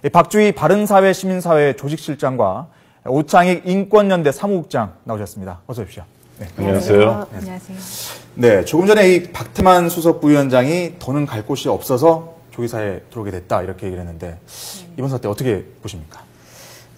박주희 바른사회 시민사회 조직실장과 오창익 인권연대 사무국장 나오셨습니다. 어서 오십시오. 네. 안녕하세요. 안녕하세요. 네, 조금 전에 이 박태만 수석 부위원장이 더는 갈 곳이 없어서 조계사에 들어오게 됐다 이렇게 얘기를 했는데 이번 사태 어떻게 보십니까?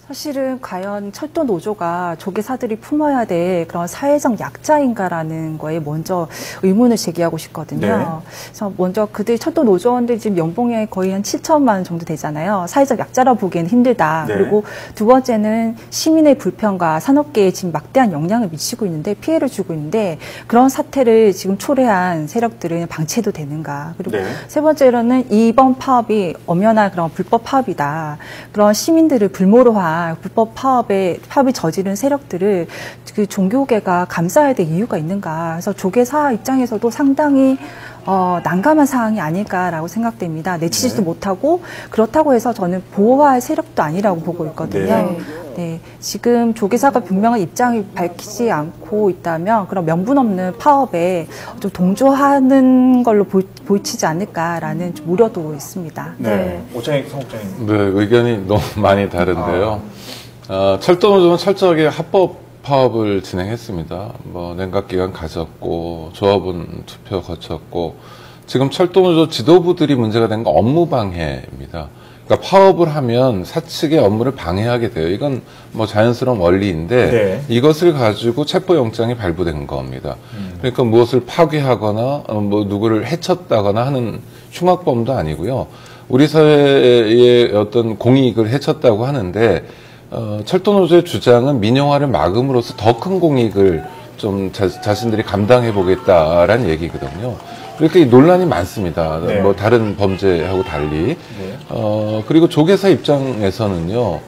사실은 과연 철도 노조가 조계사들이 품어야 될 그런 사회적 약자인가라는 거에 먼저 의문을 제기하고 싶거든요. 네. 그래서 먼저 그들 철도 노조원들 지금 연봉이 거의 한 7천만 원 정도 되잖아요. 사회적 약자라 보기에는 힘들다. 네. 그리고 두 번째는 시민의 불평과 산업계에 지금 막대한 영향을 미치고 있는데 피해를 주고 있는데 그런 사태를 지금 초래한 세력들은 방치해도 되는가. 그리고 네. 세 번째로는 이번 파업이 엄연한 그런 불법 파업이다. 그런 시민들을 불모로 한 불법 파업을 저지른 세력들을 그 종교계가 감싸야 될 이유가 있는가. 그래서 조계사 입장에서도 상당히 난감한 상황이 아닐까라고 생각됩니다. 내치지도 못하고 그렇다고 해서 저는 보호할 세력도 아니라고 보고 있거든요. 네. 네, 지금 조계사가 분명한 입장을 밝히지 않고 있다면 그런 명분 없는 파업에 좀 동조하는 걸로 보이지 않을까라는 좀 우려도 있습니다. 네. 오창익 사무국장님. 네, 의견이 너무 많이 다른데요. 철도노조는 철저하게 합법 파업을 진행했습니다. 냉각기간 가졌고 조합원 투표 거쳤고 지금 철도노조 지도부들이 문제가 된 건 업무 방해입니다. 그러니까 파업을 하면 사측의 업무를 방해하게 돼요. 이건 자연스러운 원리인데 네. 이것을 가지고 체포영장이 발부된 겁니다. 그러니까 무엇을 파괴하거나 누구를 해쳤다거나 하는 흉악범도 아니고요. 우리 사회의 어떤 공익을 해쳤다고 하는데 철도노조의 주장은 민영화를 막음으로써 더 큰 공익을 좀 자신들이 감당해 보겠다라는 얘기거든요. 그러니까 이 논란이 많습니다. 네. 다른 범죄하고 달리. 네. 그리고 조계사 입장에서는요,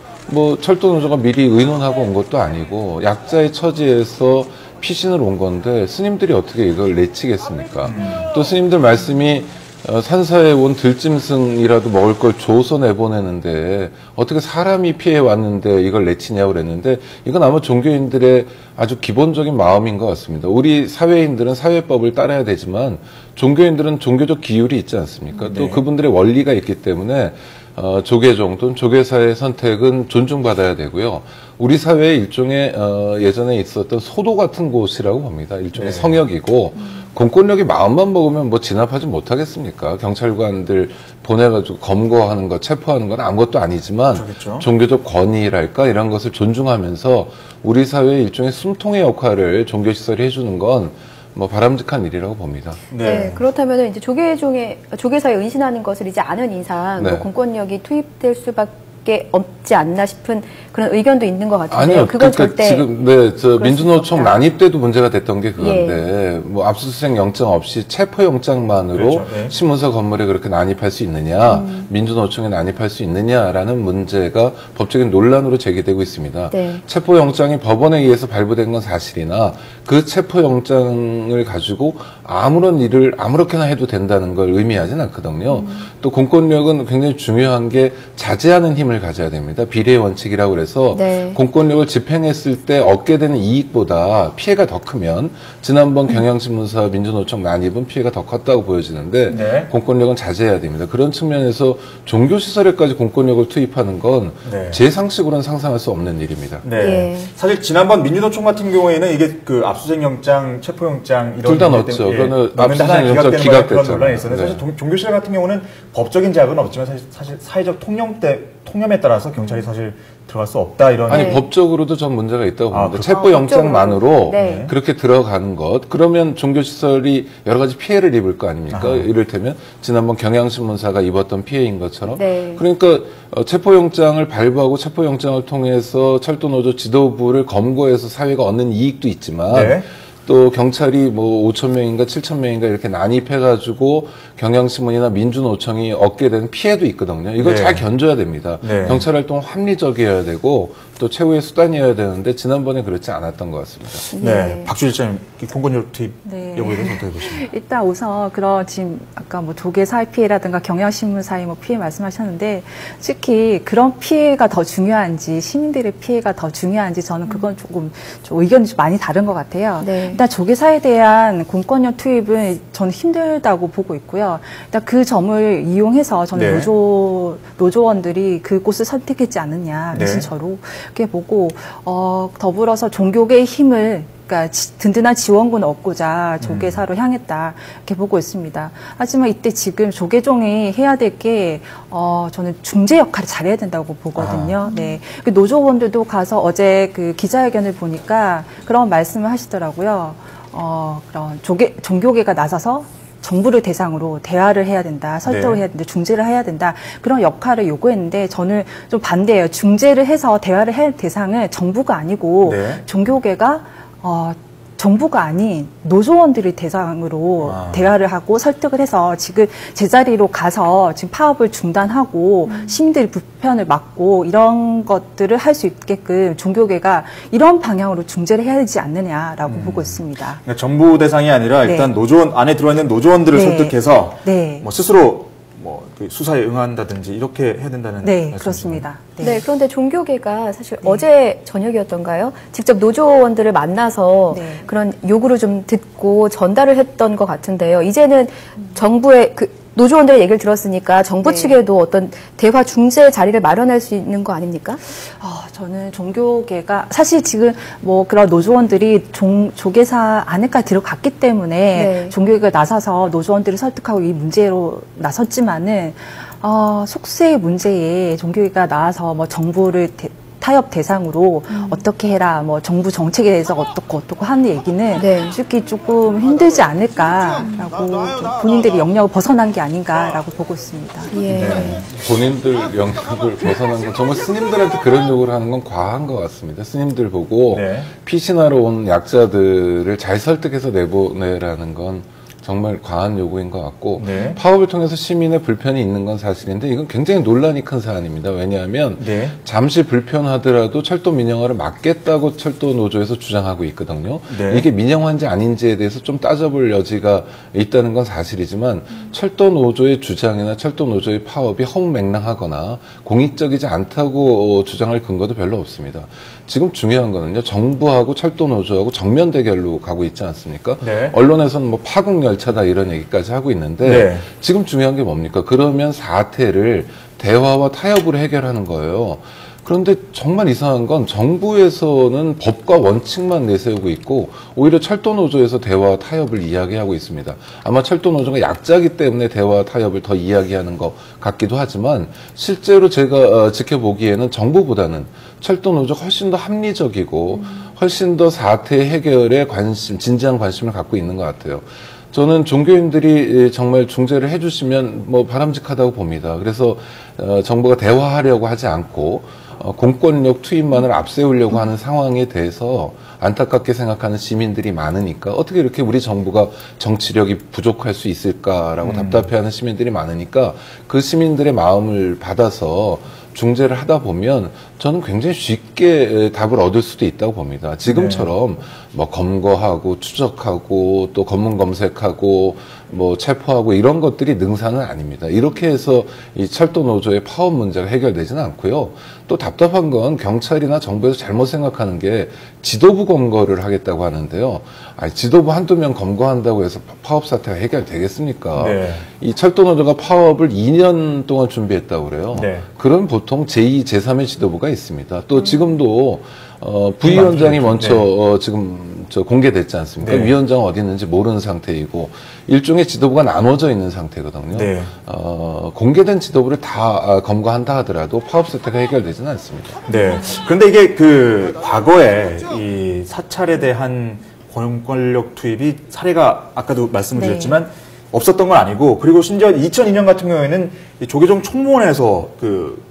철도노조가 미리 의논하고 온 것도 아니고, 약자의 처지에서 피신을 온 건데, 스님들이 어떻게 이걸 내치겠습니까? 또 스님들 말씀이 산사에 온 들짐승이라도 먹을 걸 줘서 내보내는데 어떻게 사람이 피해 왔는데 이걸 내치냐고 그랬는데 이건 아마 종교인들의 아주 기본적인 마음인 것 같습니다. 우리 사회인들은 사회법을 따라야 되지만 종교인들은 종교적 기율이 있지 않습니까? 네. 또 그분들의 원리가 있기 때문에 조계종 또는 조계사의 선택은 존중받아야 되고요. 우리 사회의 일종의 예전에 있었던 소도 같은 곳이라고 봅니다. 일종의 네. 성역이고 공권력이 마음만 먹으면 진압하지 못하겠습니까? 경찰관들 보내가지고 검거하는 것, 체포하는 건 아무것도 아니지만 그렇겠죠. 종교적 권위랄까 이런 것을 존중하면서 우리 사회의 일종의 숨통의 역할을 종교시설이 해주는 건 바람직한 일이라고 봅니다. 네. 그렇다면 이제 조계사에 은신하는 것을 이제 아는 이상 네. 공권력이 투입될 수밖에 없지 않나 싶은 그런 의견도 있는 것 같은데요. 아니요. 그건 그러니까 절대 지금 민주노총 난입 때도 문제가 됐던 게 그건데 압수수색 영장 없이 체포 영장만으로 그렇죠. 네. 신문서 건물에 그렇게 난입할 수 있느냐, 민주노총에 난입할 수 있느냐라는 문제가 법적인 논란으로 제기되고 있습니다. 네. 체포 영장이 법원에 의해서 발부된 건 사실이나 그 체포 영장을 가지고 아무런 일을 아무렇게나 해도 된다는 걸 의미하진 않거든요. 또 공권력은 굉장히 중요한 게 자제하는 힘을 가져야 됩니다. 비례의 원칙이라고 그래서 네. 공권력을 집행했을 때 얻게 되는 이익보다 피해가 더 크면 지난번 경향신문사 민주노총 난입은 피해가 더 컸다고 보여지는데 네. 공권력은 자제해야 됩니다. 그런 측면에서 종교시설에까지 공권력을 투입하는 건 제 상식으로는 상상할 수 없는 일입니다. 네. 예. 사실 지난번 민주노총 같은 경우에는 이게 압수수색 영장, 체포 영장 이런 둘다 넣었죠. 그거는 압수수색 영장 그런 기각됐잖아요. 논란이 있었는데 네. 사실 종교시설 같은 경우는 법적인 자격은 없지만 사실 사회적 통념에 따라서 경찰이 사실 들어갈 수 없다 이런. 아니 법적으로도 전 문제가 있다고 봅니다. 그렇죠. 체포 영장만으로 네. 그렇게 들어가는 것 그러면 종교시설이 여러 가지 피해를 입을 거 아닙니까? 이를테면 지난번 경향신문사가 입었던 피해인 것처럼. 네. 그러니까 체포 영장을 발부하고 체포 영장을 통해서 철도노조 지도부를 검거해서 사회가 얻는 이익도 있지만. 네. 또 경찰이 5,000명인가 7,000명인가 이렇게 난입해가지고 경향신문이나 민주노총이 얻게 되는 피해도 있거든요. 이걸 네. 잘 견뎌야 됩니다. 네. 경찰 활동은 합리적이어야 되고 또 최후의 수단이어야 되는데 지난번에 그렇지 않았던 것 같습니다. 네. 박주희 실장님께서 이 공권력 투입 네. 여부에 대해서 어떻게 보십니까? 일단 우선 그런 지금 아까 뭐 조계 사회 피해라든가 경향신문 사회 뭐 피해 말씀하셨는데 특히 그런 피해가 더 중요한지 시민들의 피해가 더 중요한지 저는 그건 조금 좀 의견이 좀 많이 다른 것 같아요. 네. 일단 조계사에 대한 공권력 투입은 저는 힘들다고 보고 있고요. 일단 그 점을 이용해서 저는 네. 노조원들이 그곳을 선택했지 않느냐 네. 미신처로 그렇게 보고 더불어서 종교계의 힘을 그러니까 든든한 지원군을 얻고자 조계사로 향했다 이렇게 보고 있습니다. 하지만 이때 지금 조계종이 해야 될 게 저는 중재 역할을 잘해야 된다고 보거든요. 네, 그 노조원들도 가서 어제 그 기자회견을 보니까 그런 말씀을 하시더라고요. 그런 종교계가 나서서 정부를 대상으로 대화를 해야 된다, 설득을 네. 해야 된다, 중재를 해야 된다 그런 역할을 요구했는데 저는 좀 반대예요. 중재를 해서 대화를 할 대상은 정부가 아니고 네. 종교계가 정부가 아닌 노조원들을 대상으로 대화를 하고 설득을 해서 지금 제자리로 가서 지금 파업을 중단하고 시민들의 불편을 막고 이런 것들을 할 수 있게끔 종교계가 이런 방향으로 중재를 해야 되지 않느냐라고 보고 있습니다. 그러니까 정부 대상이 아니라 네. 일단 노조원 안에 들어와 있는 노조원들을 네. 설득해서 네. 뭐 스스로 뭐 그 수사에 응한다든지 이렇게 해야 된다는 네, 말씀이시죠? 그렇습니다. 네. 그런데 종교계가 사실 어제 저녁이었던가요? 직접 노조원들을 만나서 네. 그런 요구를 좀 듣고 전달을 했던 것 같은데요. 이제는 정부의 노조원들의 얘기를 들었으니까 정부 네. 측에도 어떤 대화 중재 자리를 마련할 수 있는 거 아닙니까? 저는 종교계가 사실 지금 뭐 그런 노조원들이 조계사 안에까지 들어갔기 때문에 네. 종교계가 나서서 노조원들을 설득하고 이 문제로 나섰지만은 속세의 문제에 종교계가 나와서 뭐 정부를 타협 대상으로 어떻게 해라, 뭐 정부 정책에 대해서 어떻고 하는 얘기는 네. 솔직히 조금 힘들지 않을까라고 좀 본인들이 영역을 벗어난 게 아닌가라고 보고 있습니다. 예. 네. 본인들 영역을 벗어난 건 정말 스님들한테 그런 요구를 하는 건 과한 것 같습니다. 스님들 보고 네. 피신하러 온 약자들을 잘 설득해서 내보내라는 건 정말 과한 요구인 것 같고 네. 파업을 통해서 시민의 불편이 있는 건 사실인데 이건 굉장히 논란이 큰 사안입니다. 왜냐하면 네. 잠시 불편하더라도 철도 민영화를 막겠다고 철도 노조에서 주장하고 있거든요. 네. 이게 민영화인지 아닌지에 대해서 좀 따져볼 여지가 있다는 건 사실이지만 철도 노조의 주장이나 철도 노조의 파업이 허무맹랑하거나 공익적이지 않다고 주장할 근거도 별로 없습니다. 지금 중요한 거는요. 정부하고 철도 노조하고 정면 대결로 가고 있지 않습니까? 네. 언론에서는 뭐 파국 열차다 이런 얘기까지 하고 있는데 네. 지금 중요한 게 뭡니까? 그러면 사태를 대화와 타협으로 해결하는 거예요. 그런데 정말 이상한 건 정부에서는 법과 원칙만 내세우고 있고 오히려 철도노조에서 대화와 타협을 이야기하고 있습니다. 아마 철도노조가 약자이기 때문에 대화와 타협을 더 이야기하는 것 같기도 하지만 실제로 제가 지켜보기에는 정부보다는 철도노조가 훨씬 더 합리적이고 훨씬 더 사태 해결에 진지한 관심을 갖고 있는 것 같아요. 저는 종교인들이 정말 중재를 해주시면 뭐 바람직하다고 봅니다. 그래서 정부가 대화하려고 하지 않고 공권력 투입만을 앞세우려고 하는 상황에 대해서 안타깝게 생각하는 시민들이 많으니까 어떻게 이렇게 우리 정부가 정치력이 부족할 수 있을까라고 답답해하는 시민들이 많으니까 그 시민들의 마음을 받아서 중재를 하다 보면 저는 굉장히 쉽게 답을 얻을 수도 있다고 봅니다. 지금처럼 뭐 검거하고 추적하고 또 검문 검색하고 뭐 체포하고 이런 것들이 능사는 아닙니다. 이렇게 해서 이 철도 노조의 파업 문제가 해결되지는 않고요. 또 답답한 건 경찰이나 정부에서 잘못 생각하는 게 지도부 검거를 하겠다고 하는데요. 아니, 지도부 한두 명 검거한다고 해서 파업 사태가 해결되겠습니까? 네. 이 철도 노조가 파업을 2년 동안 준비했다고 그래요. 네. 그런 보통 제2, 제3의 지도부가 있습니다. 또 지금도 부위원장이 먼저 지금 공개됐지 않습니까? 네. 위원장 어디 있는지 모르는 상태이고 일종의 지도부가 나눠져 있는 상태거든요. 네. 공개된 지도부를 다 검거한다 하더라도 파업 사태가 해결되지는 않습니다. 네. 그런데 이게 그 과거에 이 사찰에 대한 공권력 투입이 사례가 아까도 말씀을 네. 드렸지만 없었던 건 아니고 그리고 심지어 2002년 같은 경우에는 이 조계종 총무원에서 그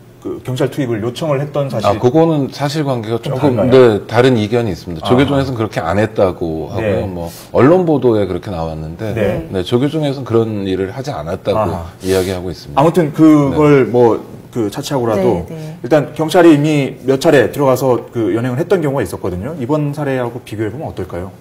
경찰 투입을 요청을 했던 사실. 그거는 사실관계가 좀 조금 다른가요? 다른 이견이 있습니다. 조계종에서는 그렇게 안 했다고 하고요. 네. 뭐 언론 보도에 그렇게 나왔는데 네. 조계종에서는 그런 일을 하지 않았다고 아하. 이야기하고 있습니다. 아무튼 그걸 뭐 그 차치하고라도 네, 네. 일단 경찰이 이미 몇 차례 들어가서 그 연행을 했던 경우가 있었거든요. 이번 사례하고 비교해 보면 어떨까요?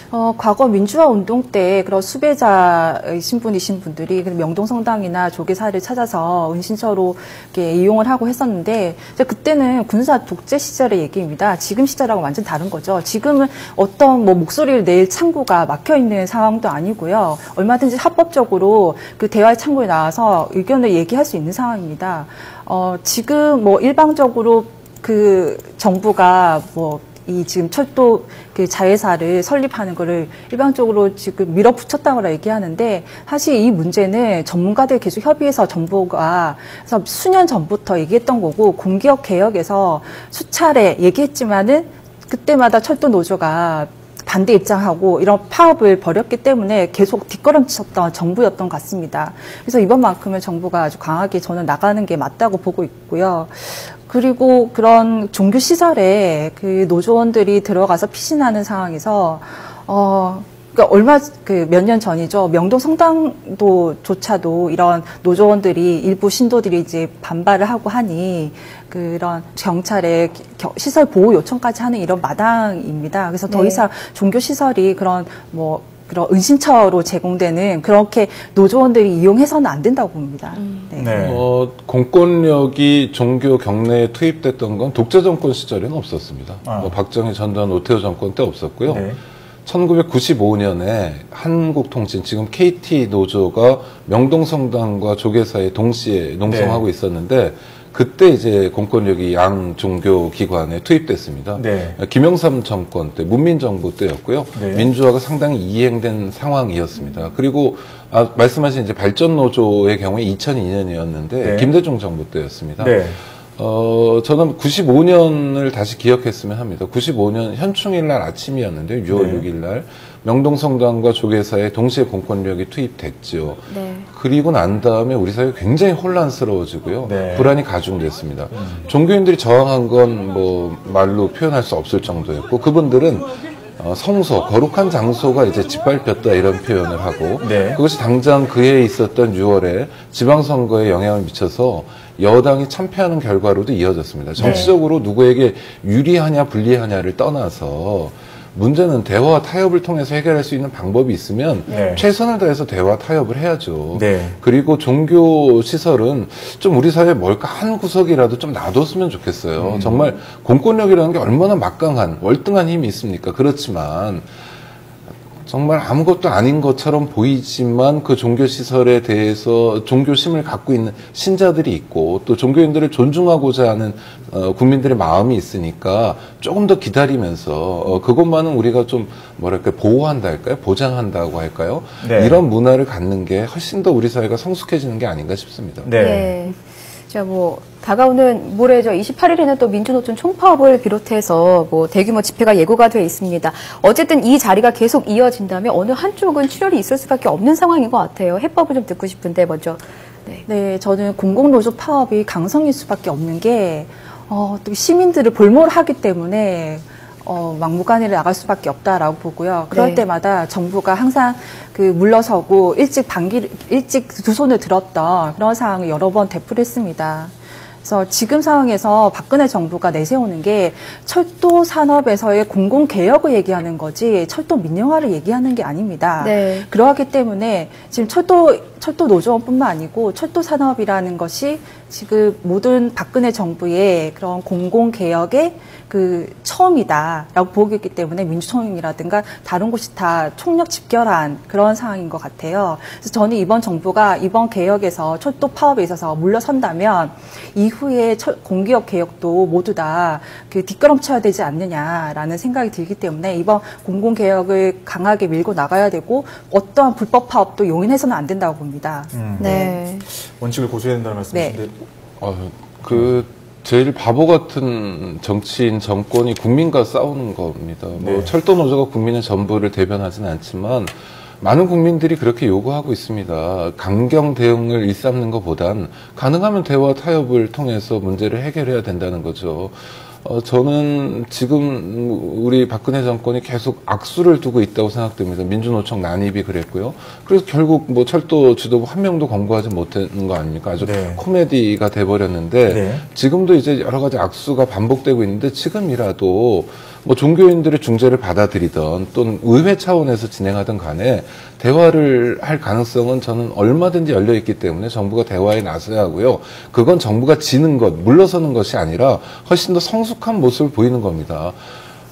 과거 민주화 운동 때 그런 수배자이신 분들이 명동성당이나 조계사를 찾아서 은신처로 이렇게 이용을 하고 했었는데, 그때는 군사 독재 시절의 얘기입니다. 지금 시절하고 완전 다른 거죠. 지금은 어떤 목소리를 낼 창구가 막혀 있는 상황도 아니고요. 얼마든지 합법적으로 그 대화의 창구에 나와서 의견을 얘기할 수 있는 상황입니다. 지금 일방적으로 그 정부가 이 지금 철도 그 자회사를 설립하는 거를 일방적으로 지금 밀어붙였다고 얘기하는데, 사실 이 문제는 전문가들 계속 협의해서 정부가 그래서 수년 전부터 얘기했던 거고, 공기업 개혁에서 수차례 얘기했지만은 그때마다 철도 노조가 반대 입장하고 이런 파업을 벌였기 때문에 계속 뒷걸음쳤던 정부였던 것 같습니다. 그래서 이번만큼은 정부가 아주 강하게 저는 나가는 게 맞다고 보고 있고요. 그리고 그런 종교 시설에 그 노조원들이 들어가서 피신하는 상황에서 그러니까 몇 년 전이죠. 명동 성당도조차도 이런 노조원들이 일부 신도들이 이제 반발을 하고 하니 그런 경찰에 시설 보호 요청까지 하는 이런 마당입니다. 그래서 더 이상 종교 시설이 그런 은신처로 제공되는 그렇게 노조원들이 이용해서는 안 된다고 봅니다. 네. 공권력이 종교 경내에 투입됐던 건 독재 정권 시절에는 없었습니다. 박정희, 전두환, 노태우 정권 때 없었고요. 네. 1995년에 한국통신, 지금 KT 노조가 명동성당과 조계사에 동시에 농성하고 있었는데, 그때 이제 공권력이 양 종교 기관에 투입됐습니다. 네. 김영삼 정권 때, 문민정부 때였고요. 네. 민주화가 상당히 이행된 상황이었습니다. 그리고 말씀하신 이제 발전노조의 경우에 2002년이었는데 네. 김대중 정부 때였습니다. 네. 저는 95년을 다시 기억했으면 합니다. 95년 현충일 날 아침이었는데 6월 6일 날 명동성당과 조계사에 동시에 공권력이 투입됐죠. 네. 그리고 난 다음에 우리 사회가 굉장히 혼란스러워지고요. 네. 불안이 가중됐습니다. 종교인들이 저항한 건 말로 표현할 수 없을 정도였고, 그분들은 성소, 거룩한 장소가 이제 짓밟혔다 이런 표현을 하고, 네. 그것이 당장 그해 있었던 6월에 지방선거에 영향을 미쳐서 여당이 참패하는 결과로도 이어졌습니다. 정치적으로 누구에게 유리하냐 불리하냐를 떠나서 문제는 대화와 타협을 통해서 해결할 수 있는 방법이 있으면 네. 최선을 다해서 대화 타협을 해야죠. 네. 그리고 종교 시설은 좀 우리 사회에 뭘까 한 구석이라도 좀 놔뒀으면 좋겠어요. 정말 공권력이라는 게 얼마나 막강한 월등한 힘이 있습니까? 그렇지만 정말 아무것도 아닌 것처럼 보이지만 그 종교시설에 대해서 종교심을 갖고 있는 신자들이 있고, 또 종교인들을 존중하고자 하는 국민들의 마음이 있으니까 조금 더 기다리면서 그것만은 우리가 좀 보호한다 할까요? 보장한다고 할까요? 네. 이런 문화를 갖는 게 훨씬 더 우리 사회가 성숙해지는 게 아닌가 싶습니다. 네. 네. 자, 다가오는 모레죠. 28일에는 또 민주노총 총파업을 비롯해서 대규모 집회가 예고가 돼 있습니다. 어쨌든 이 자리가 계속 이어진다면 어느 한쪽은 출혈이 있을 수밖에 없는 상황인 것 같아요. 해법을 좀 듣고 싶은데 먼저. 네, 저는 공공노조 파업이 강성일 수밖에 없는 게 또 시민들을 볼모하기 때문에 막무가내로 나갈 수밖에 없다라고 보고요. 그럴 때마다 정부가 항상 물러서고 일찍 두 손을 들었던 그런 상황을 여러 번 되풀이했습니다. 그래서 지금 상황에서 박근혜 정부가 내세우는 게 철도 산업에서의 공공개혁을 얘기하는 거지 철도 민영화를 얘기하는 게 아닙니다. 네. 그러하기 때문에 지금 철도 노조원뿐만 아니고 철도 산업이라는 것이 지금 모든 박근혜 정부의 그런 공공개혁의 처음이다라고 보고 있기 때문에 민주통일이라든가 다른 곳이 다 총력 집결한 그런 상황인 것 같아요. 그래서 저는 이번 정부가 이번 개혁에서 철도 파업에 있어서 물러선다면 이후에 공기업 개혁도 모두 다 뒷걸음쳐야 되지 않느냐라는 생각이 들기 때문에 이번 공공개혁을 강하게 밀고 나가야 되고 어떠한 불법 파업도 용인해서는 안 된다고 봅니다. 네. 원칙을 고수해야 된다는 말씀이신데. 제일 바보 같은 정치인 정권이 국민과 싸우는 겁니다. 네. 철도 노조가 국민의 전부를 대변하지는 않지만 많은 국민들이 그렇게 요구하고 있습니다. 강경 대응을 일삼는 것보단 가능하면 대화 타협을 통해서 문제를 해결해야 된다는 거죠. 저는 지금 우리 박근혜 정권이 계속 악수를 두고 있다고 생각됩니다. 민주노총 난입이 그랬고요. 그래서 결국 뭐 철도 지도부 한 명도 검거하지 못한 거 아닙니까? 아주 네. 코미디가 돼버렸는데 네. 지금도 이제 여러 가지 악수가 반복되고 있는데 지금이라도 뭐 종교인들의 중재를 받아들이던 또는 의회 차원에서 진행하든 간에 대화를 할 가능성은 저는 얼마든지 열려 있기 때문에 정부가 대화에 나서야 하고요. 그건 정부가 지는 것, 물러서는 것이 아니라 훨씬 더 성숙한 모습을 보이는 겁니다.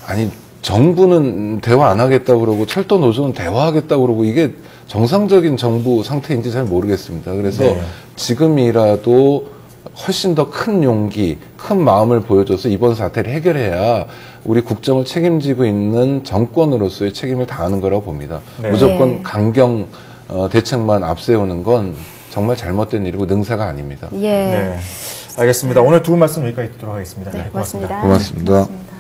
아니 정부는 대화 안 하겠다고 그러고 철도 노조는 대화하겠다고 그러고 이게 정상적인 정부 상태인지 잘 모르겠습니다. 그래서 네. 지금이라도 훨씬 더 큰 용기, 큰 마음을 보여줘서 이번 사태를 해결해야 우리 국정을 책임지고 있는 정권으로서의 책임을 다하는 거라고 봅니다. 네. 무조건 네. 강경 대책만 앞세우는 건 정말 잘못된 일이고 능사가 아닙니다. 예. 네. 알겠습니다. 오늘 두 분 말씀 여기까지 듣도록 하겠습니다. 네, 고맙습니다. 고맙습니다. 고맙습니다.